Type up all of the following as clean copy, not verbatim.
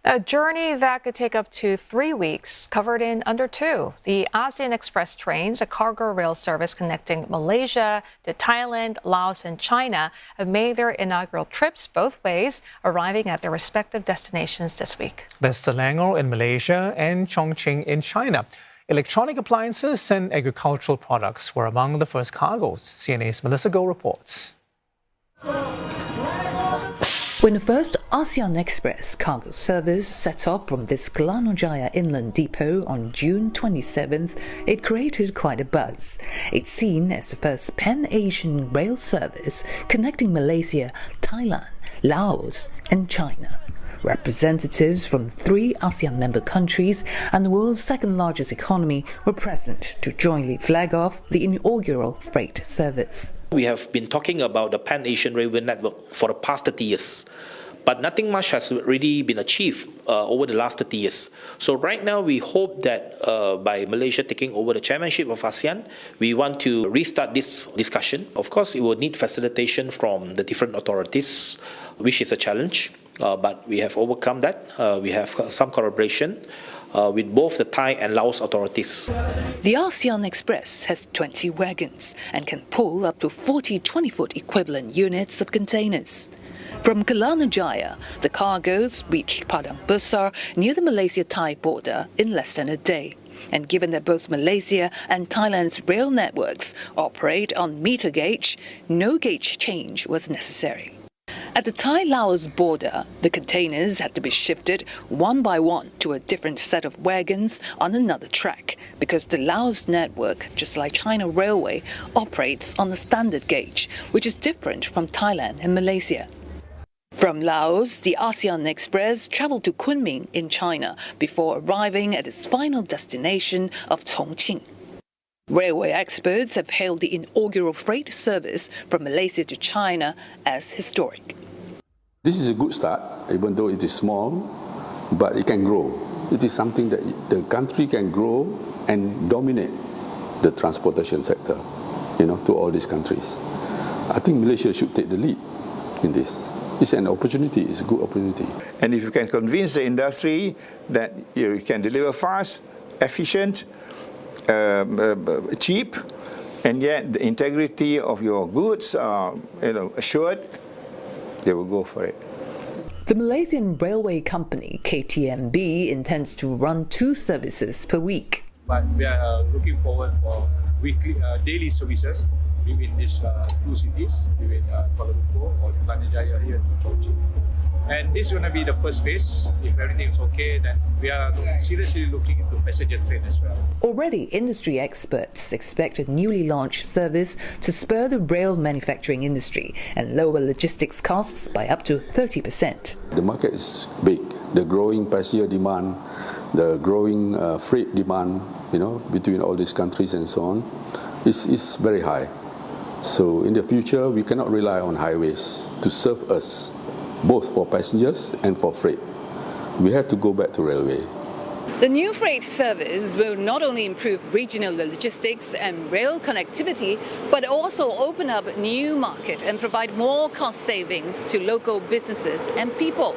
A journey that could take up to 3 weeks, covered in under 2. The ASEAN Express trains, a cargo rail service connecting Malaysia to Thailand, Laos and China, have made their inaugural trips both ways, arriving at their respective destinations this week. There's Selangor in Malaysia and Chongqing in China. Electronic appliances and agricultural products were among the first cargoes. CNA's Melissa Goh reports. When the first ASEAN Express cargo service set off from this Kelana inland depot on June 27th, it created quite a buzz. It's seen as the first pan-Asian rail service connecting Malaysia, Thailand, Laos and China. Representatives from 3 ASEAN member countries and the world's second-largest economy were present to jointly flag off the inaugural freight service. We have been talking about the Pan-Asian Railway Network for the past 30 years, but nothing much has really been achieved over the last 30 years. So right now we hope that by Malaysia taking over the chairmanship of ASEAN, we want to restart this discussion. Of course, it will need facilitation from the different authorities, which is a challenge, but we have overcome that. We have some collaboration with both the Thai and Laos authorities. The ASEAN Express has 20 wagons and can pull up to 40 20-foot equivalent units of containers. From Kelana Jaya, the cargoes reached Padang Besar near the Malaysia-Thai border in less than a day. And given that both Malaysia and Thailand's rail networks operate on meter gauge, no gauge change was necessary. At the Thai-Laos border, the containers had to be shifted one by one to a different set of wagons on another track because the Laos network, just like China Railway, operates on a standard gauge, which is different from Thailand and Malaysia. From Laos, the ASEAN Express travelled to Kunming in China before arriving at its final destination of Chongqing. Railway experts have hailed the inaugural freight service from Malaysia to China as historic. This is a good start, even though it is small, but it can grow. It is something that the country can grow and dominate the transportation sector, to all these countries. I think Malaysia should take the lead in this. It's an opportunity, it's a good opportunity. And if you can convince the industry that you can deliver fast, efficient, cheap, and yet the integrity of your goods are assured, they will go for it. The Malaysian railway company KTMB intends to run 2 services per week. But we are looking forward for weekly, daily services between these 2 cities, between Kuala Lumpur or Kelana Jaya here to Chongqing. And this is going to be the first phase. If everything is okay, then we are seriously looking into passenger train as well. Already, industry experts expect a newly launched service to spur the rail manufacturing industry and lower logistics costs by up to 30%. The market is big. The growing passenger demand, the growing freight demand, between all these countries and so on, is very high. So in the future, we cannot rely on highways to serve us, both for passengers and for freight. We have to go back to railway. The new freight service will not only improve regional logistics and rail connectivity, but also open up a new market and provide more cost savings to local businesses and people.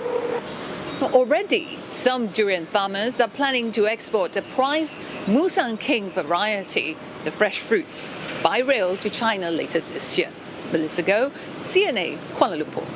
Already, some durian farmers are planning to export the prized Musang King variety, the fresh fruits, by rail to China later this year. Melissa Goh, CNA, Kuala Lumpur.